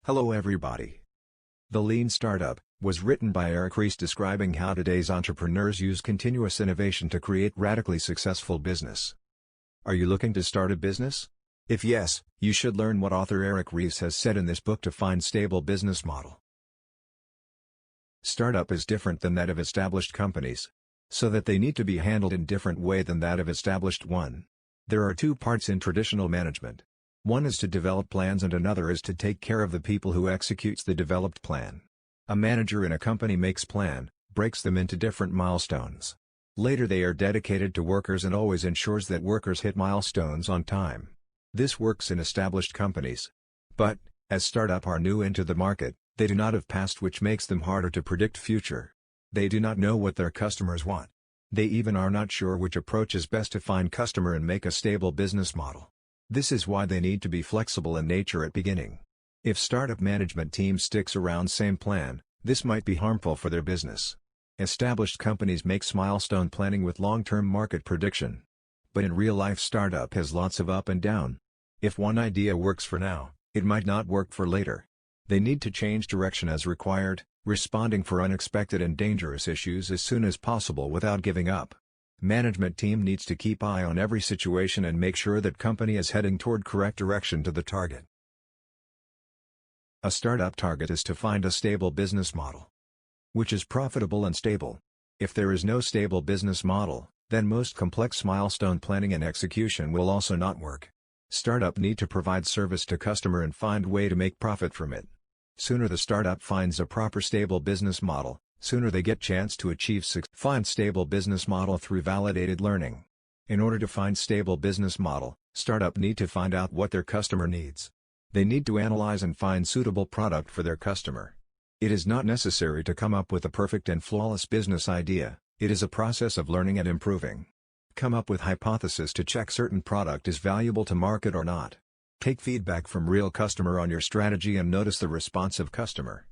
Hello everybody. The Lean Startup was written by Eric Ries describing how today's entrepreneurs use continuous innovation to create radically successful business. Are you looking to start a business? If yes, you should learn what author Eric Ries has said in this book to find stable business model. Startup is different than that of established companies, so that they need to be handled in different way than that of established one. There are two parts in traditional management. One is to develop plans and another is to take care of the people who executes the developed plan. A manager in a company makes plan, breaks them into different milestones. Later they are dedicated to workers and always ensures that workers hit milestones on time. This works in established companies. But, as startup are new into the market, they do not have past, which makes them harder to predict future. They do not know what their customers want. They even are not sure which approach is best to find customer and make a stable business model. This is why they need to be flexible in nature at beginning. If startup management team sticks around same plan, this might be harmful for their business. Established companies make milestone planning with long-term market prediction. But in real life startup has lots of up and down. If one idea works for now, it might not work for later. They need to change direction as required, responding for unexpected and dangerous issues as soon as possible without giving up. Management team needs to keep eye on every situation and make sure that company is heading toward correct direction to the target. A startup target is to find a stable business model, which is profitable and stable. If there is no stable business model, then most complex milestone planning and execution will also not work. Startup need to provide service to customer and find way to make profit from it. Sooner the startup finds a proper stable business model, sooner they get chance to achieve success. Find stable business model through validated learning. In order to find stable business model, startup need to find out what their customer needs. They need to analyze and find suitable product for their customer. It is not necessary to come up with a perfect and flawless business idea, it is a process of learning and improving. Come up with hypothesis to check certain product is valuable to market or not. Take feedback from real customer on your strategy and notice the response of customer.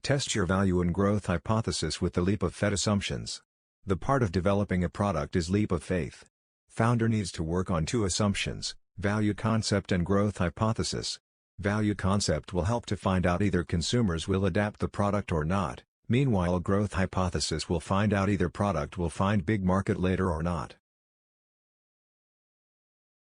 Test your value and growth hypothesis with the leap of faith assumptions. The part of developing a product is leap of faith. Founder needs to work on two assumptions, value concept and growth hypothesis. Value concept will help to find out either consumers will adapt the product or not, meanwhile growth hypothesis will find out either product will find big market later or not.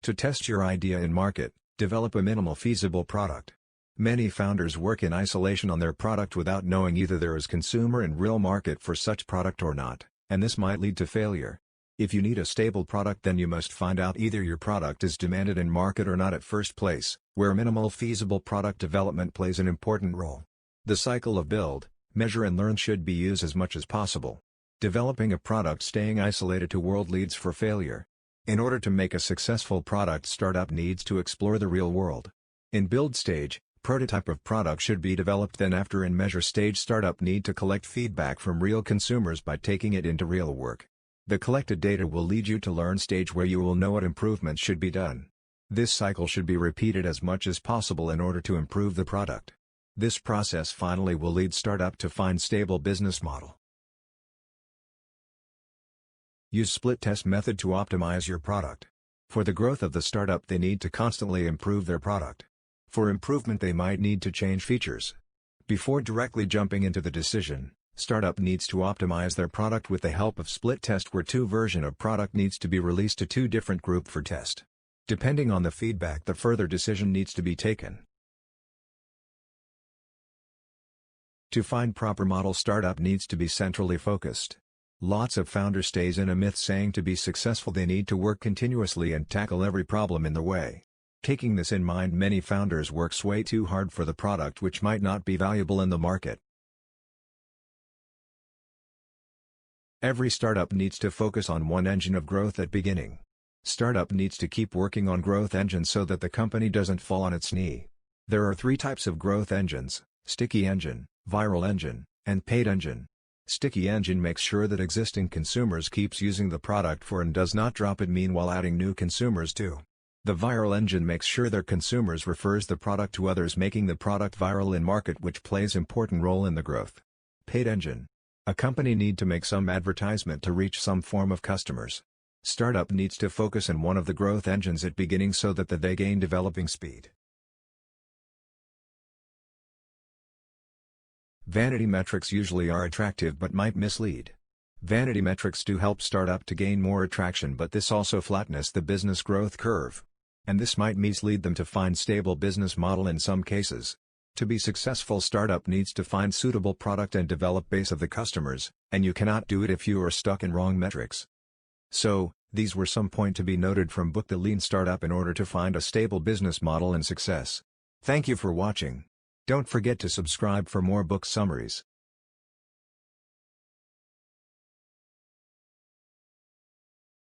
To test your idea in market, develop a minimal feasible product. Many founders work in isolation on their product without knowing either there is consumer and real market for such product or not, and this might lead to failure. If you need a stable product, then you must find out either your product is demanded in market or not at first place, where minimal feasible product development plays an important role. The cycle of build, measure and learn should be used as much as possible. Developing a product staying isolated to world leads for failure. In order to make a successful product, startup needs to explore the real world. In build stage, prototype of product should be developed, then after in measure stage startup need to collect feedback from real consumers by taking it into real work. The collected data will lead you to learn stage where you will know what improvements should be done. This cycle should be repeated as much as possible in order to improve the product. This process finally will lead startup to find stable business model. Use split test method to optimize your product. For the growth of the startup, they need to constantly improve their product. For improvement, they might need to change features. Before directly jumping into the decision, startup needs to optimize their product with the help of split test, where two version of product needs to be released to two different group for test. Depending on the feedback, the further decision needs to be taken. To find proper model, startup needs to be centrally focused. Lots of founders stays in a myth saying to be successful they need to work continuously and tackle every problem in the way. Taking this in mind, many founders works way too hard for the product which might not be valuable in the market. Every startup needs to focus on one engine of growth at beginning. Startup needs to keep working on growth engine so that the company doesn't fall on its knee. There are three types of growth engines: sticky engine, viral engine, and paid engine. Sticky engine makes sure that existing consumers keeps using the product for and does not drop it, meanwhile adding new consumers too. The viral engine makes sure their consumers refers the product to others, making the product viral in market, which plays important role in the growth. Paid engine. A company need to make some advertisement to reach some form of customers. Startup needs to focus on one of the growth engines at beginning so that they gain developing speed. Vanity metrics usually are attractive but might mislead. Vanity metrics do help startup to gain more attraction, but this also flattens the business growth curve. And this might mislead them to find stable business model in some cases. To be successful, startup needs to find suitable product and develop base of the customers, and you cannot do it if you are stuck in wrong metrics. So, these were some point to be noted from book The Lean Startup in order to find a stable business model and success. Thank you for watching. Don't forget to subscribe for more book summaries.